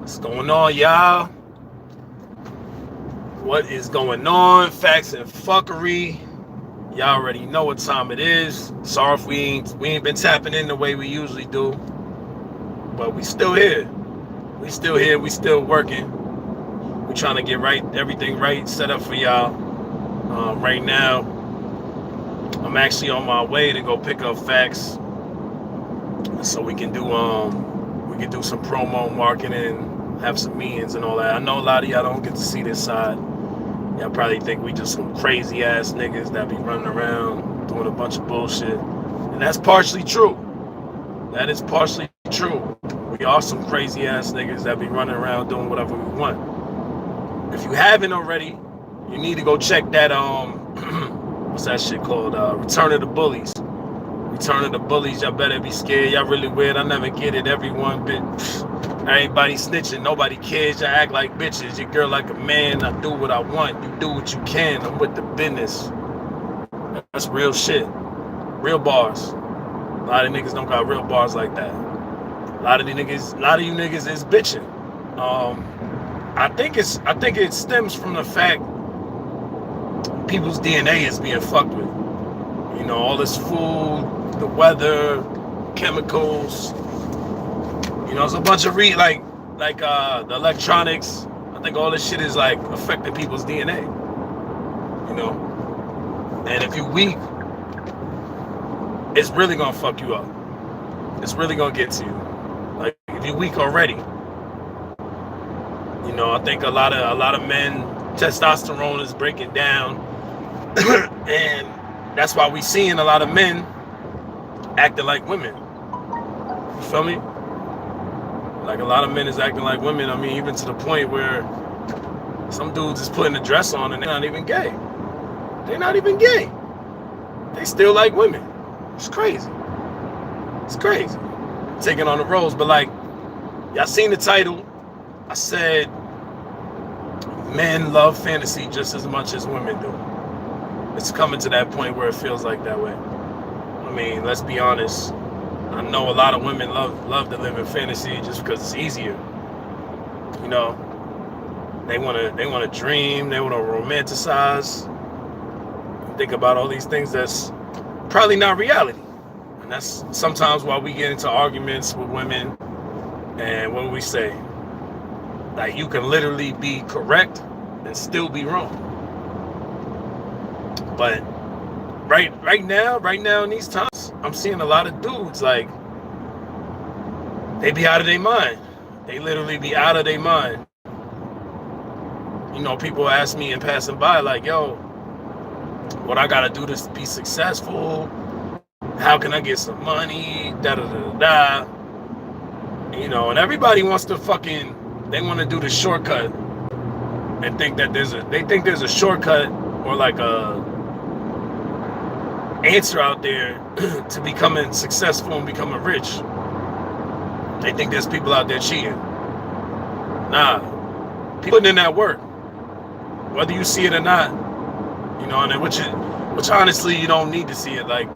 What's going on, y'all? What is going on? Facts and fuckery. Y'all already know what time it is. Sorry if we ain't been tapping in the way we usually do, but we still here. We still here. We still working. We trying to get everything right, set up for y'all. Right now, I'm actually on my way to go pick up Facts, so we can do some promo marketing, have some meetings and all that. I know a lot of y'all don't get to see this side. Y'all probably think we just some crazy ass niggas that be running around doing a bunch of bullshit. And that's partially true. That is partially true. We are some crazy ass niggas that be running around doing whatever we want. If you haven't already, you need to go check that what's that shit called? Return of the Bullies. Return of the Bullies. Y'all better be scared. Y'all really weird. I never get it. Everyone bit. Everybody snitching, nobody cares. You act like bitches. Your girl like a man. I do what I want. You do what you can. I'm with the business. That's real shit. Real bars. A lot of niggas don't got real bars like that. A lot of you niggas is bitching. I think it stems from the fact people's DNA is being fucked with. You know, all this food, the weather, chemicals. You know, it's a bunch of the electronics. I think all this shit is like affecting people's DNA. You know, and if you weak, it's really gonna fuck you up. It's really gonna get to you. Like if you weak already, you know, I think a lot of men, testosterone is breaking down, and that's why we seeing a lot of men acting like women. You feel me? Like a lot of men is acting like women. I mean, even to the point where some dudes is putting a dress on and they're not even gay. They're not even gay. They still like women. It's crazy. It's crazy. Taking on the roles. But like, y'all seen the title. I said men love fantasy just as much as women do. It's coming to that point where it feels like that way. I mean, let's be honest. I know a lot of women love to live in fantasy just because it's easier. You know, they wanna dream, they wanna romanticize, think about all these things that's probably not reality. And that's sometimes why we get into arguments with women. And what do we say? Like you can literally be correct and still be wrong. But right now in these times, I'm seeing a lot of dudes like they be out of their mind. They literally be out of their mind. You know, people ask me in passing by like, yo, what I gotta do to be successful? How can I get some money? Da da da da. You know, and everybody wants to they want to do the shortcut and think that there's a shortcut or like a answer out there to becoming successful and becoming rich. They think there's people out there cheating. Nah, people putting in that work, whether you see it or not. You know, and which honestly you don't need to see it. Like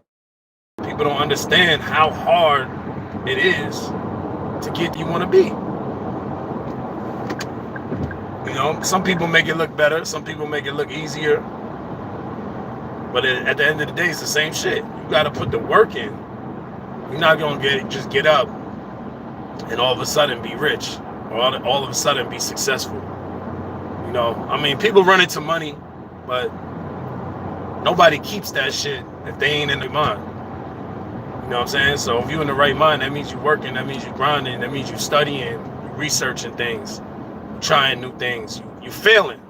people don't understand how hard it is to get you want to be. You know, some people make it look better, some people make it look easier. But at the end of the day, it's the same shit. You got to put the work in. You're not going to just get up and all of a sudden be rich or all of a sudden be successful. You know, I mean, people run into money, but nobody keeps that shit if they ain't in their mind. You know what I'm saying? So if you're in the right mind, that means you're working, that means you're grinding, that means you're studying, you're researching things, you're trying new things, you're failing.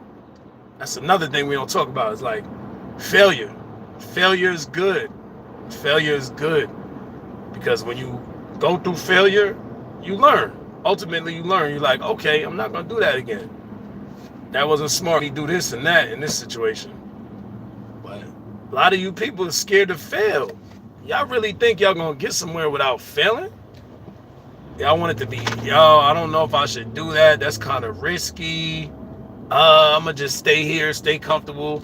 That's another thing we don't talk about. It's like, failure. Failure is good. Failure is good because when you go through failure, you learn. Ultimately, you learn. You're like, okay, I'm not going to do that again. That wasn't smart. Me do this and that in this situation. But a lot of you people are scared to fail. Y'all really think y'all going to get somewhere without failing? Y'all want it to be, yo, I don't know if I should do that. That's kind of risky. I'm going to just stay here, stay comfortable.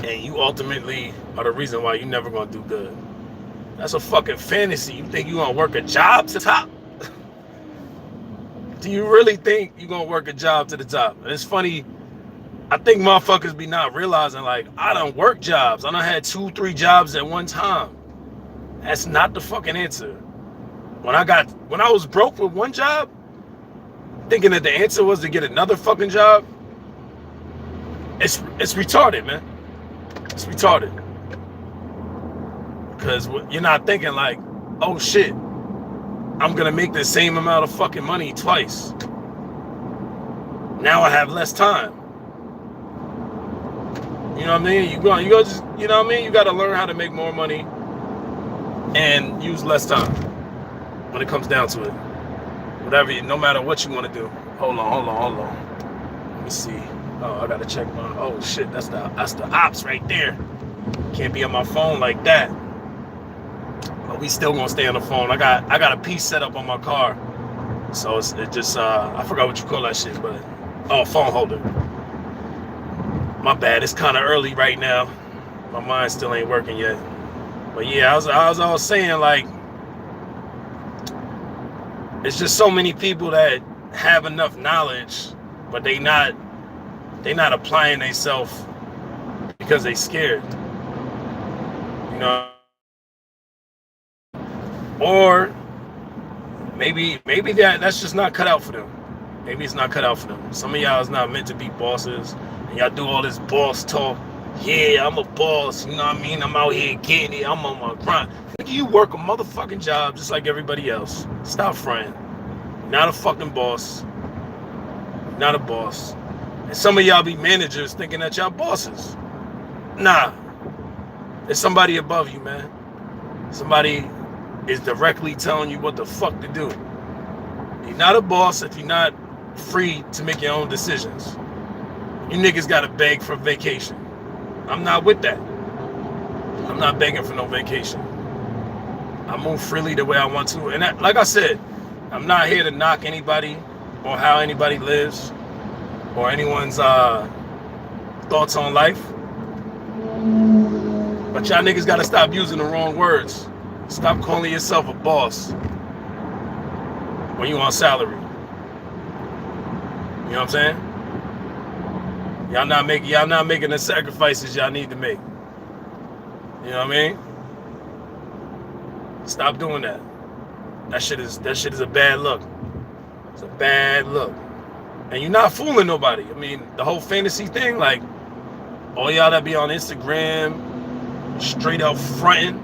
And you ultimately are the reason why you're never going to do good. That's a fucking fantasy. You think you're going to work a job to top? Do you really think you're gonna work a job to the top? And it's funny, I think motherfuckers be not realizing, like, I done work jobs. I done had 2-3 jobs at one time. That's not the fucking answer. When I was broke with one job, thinking that the answer was to get another fucking job, it's retarded, man. It's retarded. Because you're not thinking like, oh shit, I'm gonna make the same amount of fucking money twice. Now I have less time. You know what I mean? You go just, you know what I mean? You gotta learn how to make more money and use less time when it comes down to it. Whatever, no matter what you want to do. Hold on. Let me see. Oh, I gotta check my. Oh shit, that's the ops right there. Can't be on my phone like that. But we still gonna stay on the phone. I got a piece set up on my car, so it just I forgot what you call that shit, but phone holder. My bad. It's kind of early right now. My mind still ain't working yet. But yeah, I was saying, like, it's just so many people that have enough knowledge, but they not applying themselves because they scared. You know, or maybe that's just not cut out for them. Maybe it's not cut out for them. Some of y'all is not meant to be bosses, and y'all do all this boss talk. Yeah, I'm a boss, you know what I mean? I'm out here getting it, I'm on my grind. Nigga, you work a motherfucking job just like everybody else. Stop fronting. Not a fucking boss. Not a boss. And some of y'all be managers thinking that y'all bosses. Nah. There's somebody above you, man. Somebody is directly telling you what the fuck to do. You're not a boss if you're not free to make your own decisions. You niggas gotta beg for vacation. I'm not with that. I'm not begging for no vacation. I move freely the way I want to. And that, like I said, I'm not here to knock anybody or how anybody lives or anyone's thoughts on life. But y'all niggas gotta stop using the wrong words. Stop calling yourself a boss when you on salary. You know what I'm saying? Y'all not making the sacrifices y'all need to make. You know what I mean? Stop doing that. That shit is a bad look. It's a bad look. And you're not fooling nobody. I mean, the whole fantasy thing, like, all y'all that be on Instagram, straight up fronting,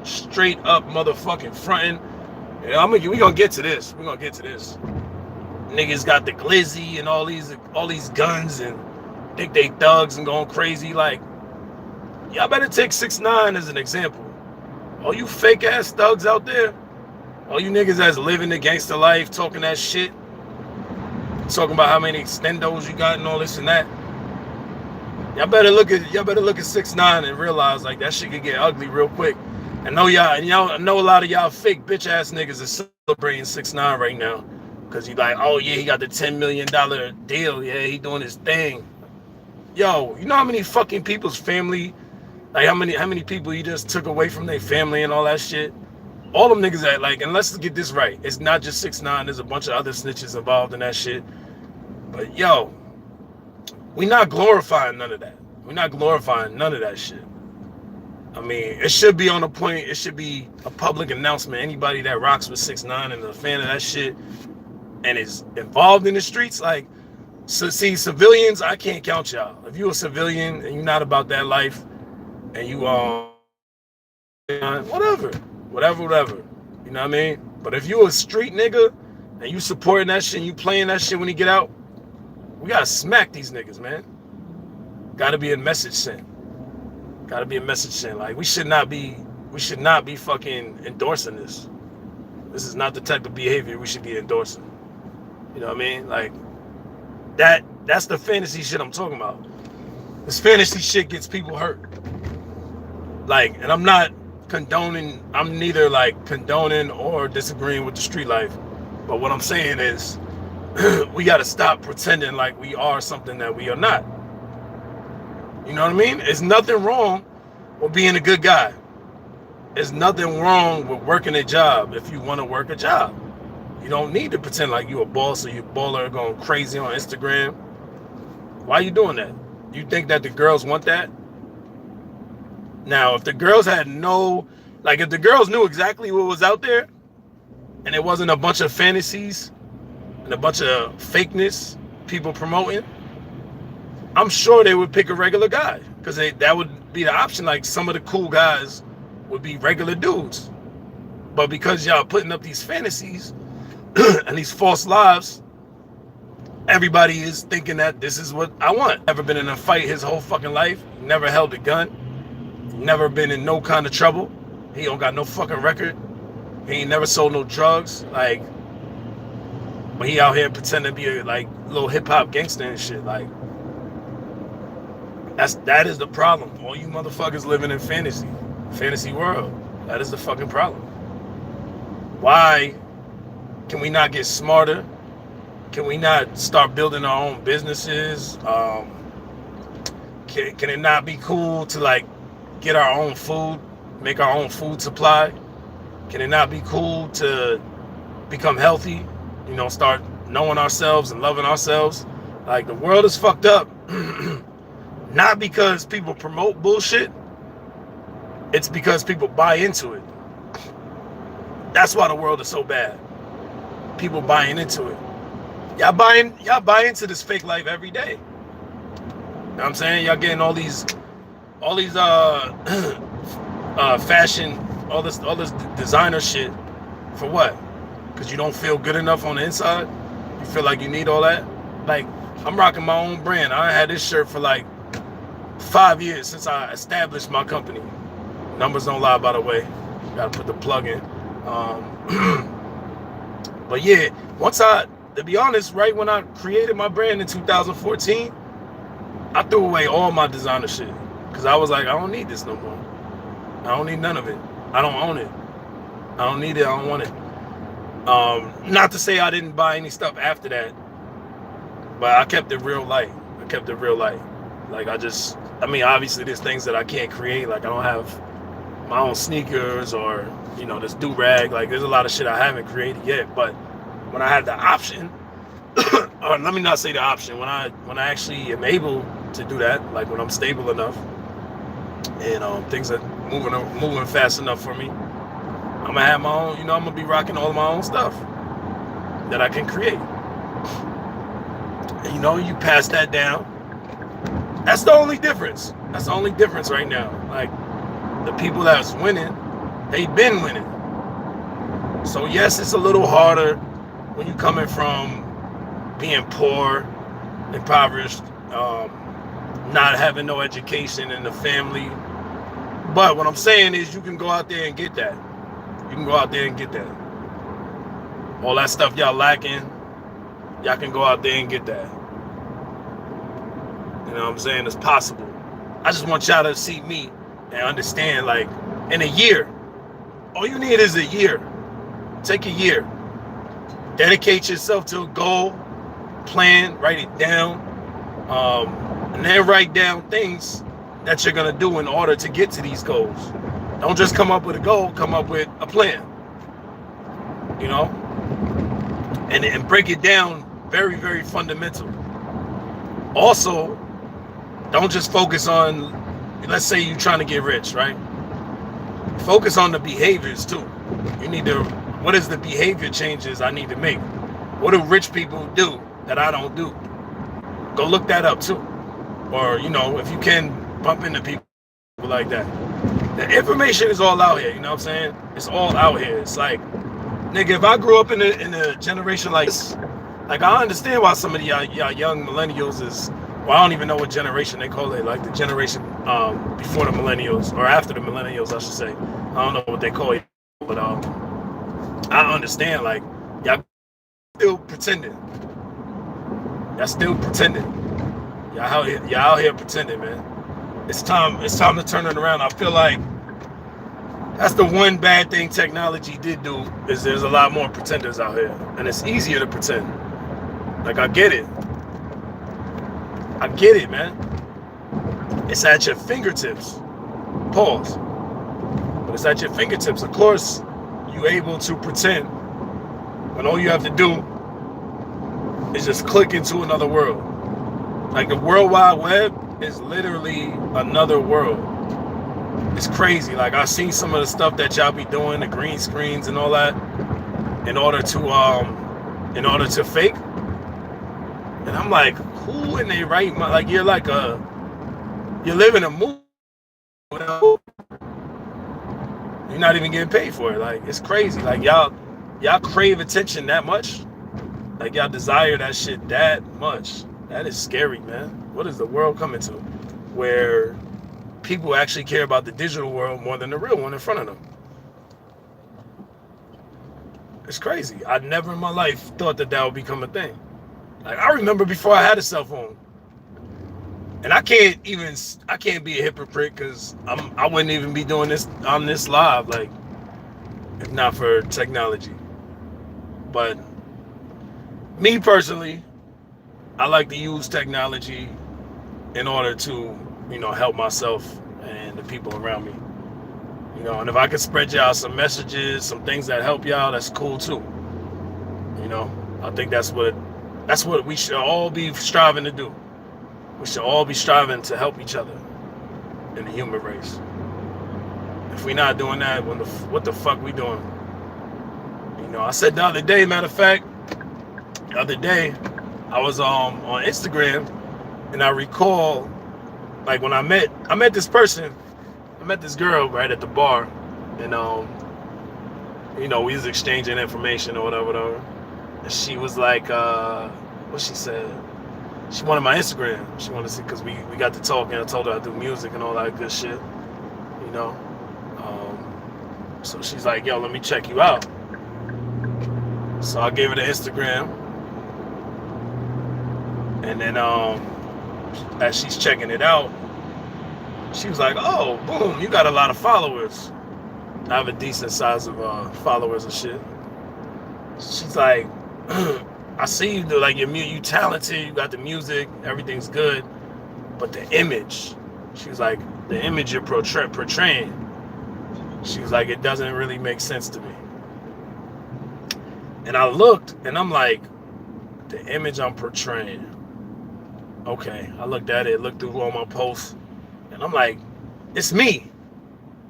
straight up motherfucking fronting. Yeah, we gonna get to this. We're gonna get to this. Niggas got the glizzy and all these guns and think they thugs and going crazy. Like, y'all better take 6ix9ine as an example. All you fake ass thugs out there, all you niggas that's living the gangster life, talking that shit, talking about how many extendos you got and all this and that. Y'all better look at 6ix9ine and realize, like, that shit could get ugly real quick. I know y'all know a lot of y'all fake bitch ass niggas are celebrating 6ix9ine right now. Cause you like, oh yeah, he got the $10 million deal. Yeah, he doing his thing. Yo, you know how many fucking people's family, like how many people he just took away from their family and all that shit? All them niggas that, like, and let's get this right. It's not just 6ix9ine. There's a bunch of other snitches involved in that shit. But yo, we not glorifying none of that. We're not glorifying none of that shit. I mean, it should be on the point. It should be a public announcement. Anybody that rocks with 6ix9ine and is a fan of that shit and is involved in the streets, like, so see, civilians, I can't count y'all. If you're a civilian and you're not about that life, and you whatever, you know what I mean? But if you a street nigga and you supporting that shit and you playing that shit when you get out, we gotta smack these niggas, man. Gotta be a message sent. Gotta be a message sent. Like, we should not be fucking endorsing this. This is not the type of behavior we should be endorsing. You know what I mean? Like, that's the fantasy shit I'm talking about. This fantasy shit gets people hurt. Like, and I'm not condoning, I'm neither like condoning or disagreeing with the street life. But what I'm saying is, we gotta stop pretending like we are something that we are not. You know what I mean? There's nothing wrong with being a good guy. There's nothing wrong with working a job if you want to work a job. You don't need to pretend like you a boss or you baller going crazy on Instagram. Why are you doing that? You think that the girls want that? Now, if the girls had if the girls knew exactly what was out there, and it wasn't a bunch of fantasies and a bunch of fakeness people promoting, I'm sure they would pick a regular guy, because that would be the option. Like, some of the cool guys would be regular dudes. But because y'all putting up these fantasies and these false lives, everybody is thinking that this is what I want. Never been in a fight his whole fucking life. Never held a gun. Never been in no kind of trouble. He don't got no fucking record. He ain't never sold no drugs. Like, but he out here pretending to be a little hip hop gangster and shit. Like, that is the problem. All you motherfuckers living in fantasy world. That is the fucking problem. Why can we not get smarter? Can we not start building our own businesses? Can it not be cool to get our own food, make our own food supply? Can it not be cool to become healthy? Start knowing ourselves and loving ourselves. Like, the world is fucked up. Not because people promote bullshit. It's because people buy into it. That's why the world is so bad. People buying into it. Y'all buy into this fake life every day. You know what I'm saying? Y'all getting all these fashion, all this designer shit for what? Because you don't feel good enough on the inside? You feel like you need all that? Like, I'm rocking my own brand. I had this shirt for 5 years since I established my company. Numbers don't lie, by the way. Gotta put the plug in. But yeah, to be honest, right when I created my brand in 2014, I threw away all my designer shit. Because I was like, I don't need this no more. I don't need none of it. I don't own it. I don't need it. I don't want it. Not to say I didn't buy any stuff after that, but I kept it real light. Obviously there's things that I can't create. Like, I don't have my own sneakers or, this do-rag. Like, there's a lot of shit I haven't created yet. But when I had the option, or let me not say the option, when I actually am able to do that, like when I'm stable enough and things are moving fast enough for me, I'm gonna have my own, I'm gonna be rocking all of my own stuff that I can create. And, you pass that down. That's the only difference. That's the only difference right now. Like, the people that's winning, they've been winning. So yes, it's a little harder when you're coming from being poor, impoverished, not having no education in the family. But what I'm saying is, you can go out there and get that. All that stuff y'all lacking, y'all can go out there and get that. You know what I'm saying? It's possible. I just want y'all to see me and understand, like, in a year, all you need is a year. Take a year. Dedicate yourself to a goal, plan, write it down, and then write down things that you're going to do in order to get to these goals. Don't just come up with a goal, come up with a plan. And break it down very, very fundamental. Also, don't just focus on, let's say you're trying to get rich, right? Focus on the behaviors too. You need to, what is the behavior changes I need to make? What do rich people do that I don't do? Go look that up too. Or, if you can, bump into people like that. The information is all out here, you know what I'm saying? It's all out here. It's like, nigga, if I grew up in a generation like this, like, I understand why some of y'all young millennials is, well, I don't even know what generation they call it, like the generation before the millennials, or after the millennials, I should say. I don't know what they call it, but I understand, like, y'all still pretending. Y'all out here pretending, man. It's time to turn it around. I feel like that's the one bad thing technology did do, is there's a lot more pretenders out here, and it's easier to pretend. Like, I get it, man. It's at your fingertips. Pause. But it's at your fingertips. Of course, you're able to pretend when all you have to do is just click into another world. Like the World Wide Web is literally another world. It's crazy. Like I've seen some of the stuff that y'all be doing, the green screens and all that, in order to fake. And I'm like, who in their right mind? Like you're living a movie. You're not even getting paid for it. Like it's crazy. Like y'all crave attention that much. Like y'all desire that shit that much. That is scary, man. What is the world coming to? Where people actually care about the digital world more than the real one in front of them. It's crazy. I never in my life thought that would become a thing. Like I remember before I had a cell phone. And I can't be a hypocrite because I wouldn't even be doing this on this live, like, if not for technology. But me personally, I like to use technology in order to, help myself and the people around me. And if I can spread y'all some messages, some things that help y'all, that's cool too. I think that's what we should all be striving to do. We should all be striving to help each other in the human race. If we're not doing that, what the fuck we doing? I said the other day, matter of fact, I was on Instagram, and I recall, like when I met this person, I met this girl right at the bar, and we was exchanging information or whatever. And she was like, what she said? She wanted my Instagram. She wanted to see, because we got to talk, and I told her I do music and all that good shit, So she's like, yo, let me check you out. So I gave her the Instagram. And then as she's checking it out, she was like, oh, boom, you got a lot of followers. I have a decent size of followers and shit. She's like, I see you, like you talented, you got the music, everything's good, but the image, she was like, the image you're portraying, she was like, it doesn't really make sense to me. And I looked, and I'm like, the image I'm portraying. Okay, I looked at it, looked through all my posts, and I'm like, it's me.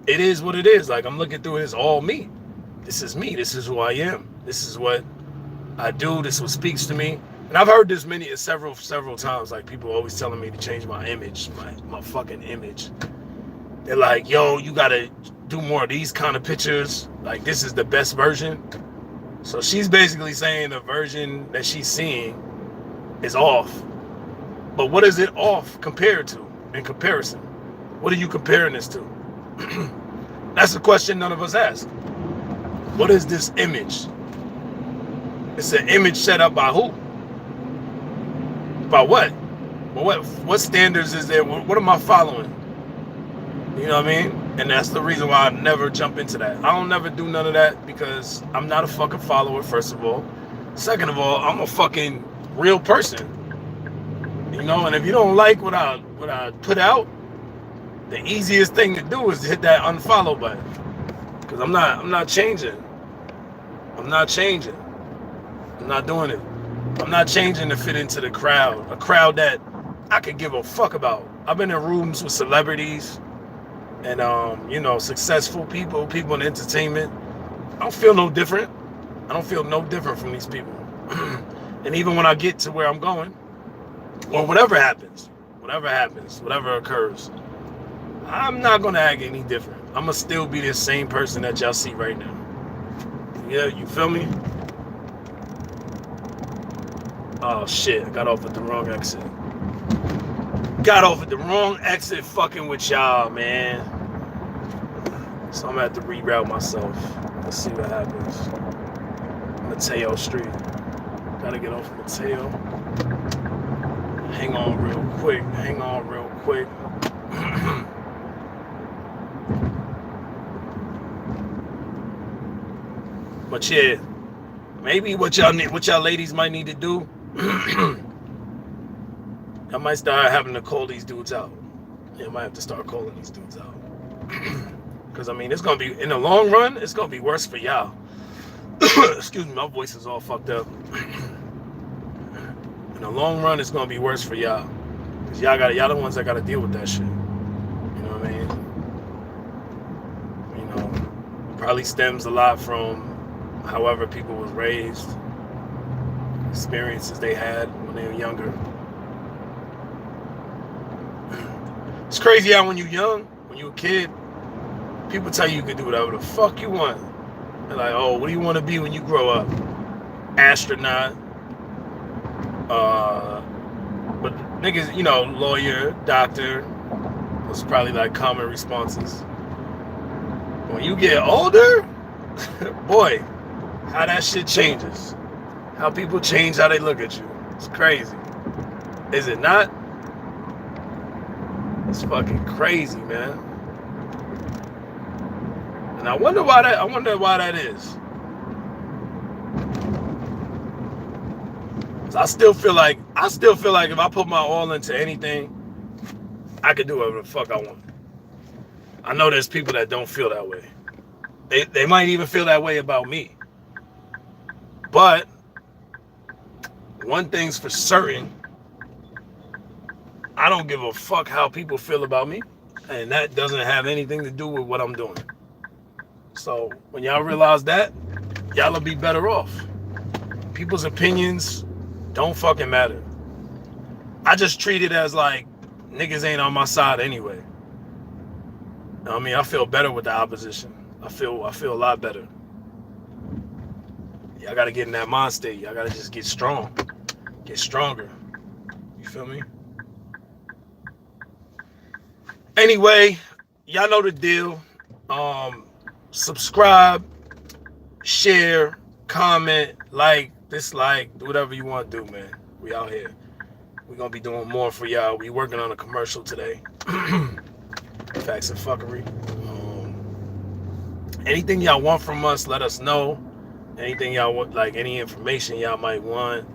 It is what it is. Like, I'm looking through it, it's all me. This is me. This is who I am. This is what I do. This is what speaks to me. And I've heard this several times. Like, people always telling me to change my image, my fucking image. They're like, yo, you gotta do more of these kind of pictures. Like, this is the best version. So she's basically saying the version that she's seeing is off. But what is it off compared to, in comparison? What are you comparing this to? That's a question none of us ask. What is this image? It's an image set up by who? By what? Well, what standards is there? What am I following? You know what I mean? And that's the reason why I never jump into that. I don't never do none of that because I'm not a fucking follower, first of all. Second of all, I'm a fucking real person. And if you don't like what I put out, the easiest thing to do is to hit that unfollow button. Because I'm not changing. I'm not changing. I'm not doing it. I'm not changing to fit into the crowd. A crowd that I could give a fuck about. I've been in rooms with celebrities and successful people in entertainment. I don't feel no different. I don't feel no different from these people. And even when I get to where I'm going, or whatever happens, whatever occurs, I'm not gonna act any different. I'm gonna still be the same person that y'all see right now. Yeah, you feel me? Oh shit, I got off at the wrong exit. Fucking with y'all, man. So I'm gonna have to reroute myself. Let's see what happens. Mateo Street. Gotta get off Mateo. Hang on real quick. But yeah, maybe what y'all ladies might need to do, I might start having to call these dudes out. Yeah, I might have to start calling these dudes out. Because, it's going to be, in the long run, it's going to be worse for y'all. Excuse me, my voice is all fucked up. In the long run, it's gonna be worse for y'all. Cause y'all the ones that gotta deal with that shit. You know what I mean? You know, probably stems a lot from however people was raised, experiences they had when they were younger. It's crazy how when you're young, when you're a kid, people tell you can do whatever the fuck you want. They're like, oh, what do you want to be when you grow up? Astronaut. But niggas, you know, lawyer, doctor. Those are probably like common responses. When you get older, boy, how that shit changes. How people change how they look at you. It's crazy. Is it not? It's fucking crazy, man. And I wonder why that is. I still feel like if I put my all into anything, I could do whatever the fuck I want. I know there's people that don't feel that way. They might even feel that way about me. But one thing's for certain, I don't give a fuck how people feel about me, and that doesn't have anything to do with what I'm doing. So when y'all realize that, y'all will be better off. People's opinions don't fucking matter. I just treat it as like niggas ain't on my side anyway. You know what I mean? I feel better with the opposition. I feel a lot better. Y'all gotta get in that mind state. Y'all gotta just get strong. Get stronger. You feel me? Anyway, y'all know the deal. Subscribe, share, comment, like, dislike, do whatever you want to do, man. We out here. We're gonna be doing more for y'all. We working on a commercial today. Facts and Fuckery. Anything y'all want from us, let us know. Anything y'all want, like any information y'all might want,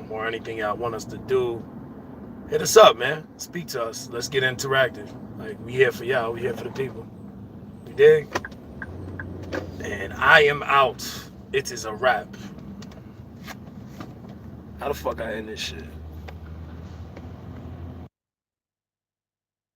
or anything y'all want us to do, hit us up, man. Speak to us. Let's get interactive. Like, we here for y'all. We here for the people. You dig? And I am out. It is a wrap. How the fuck I end this shit?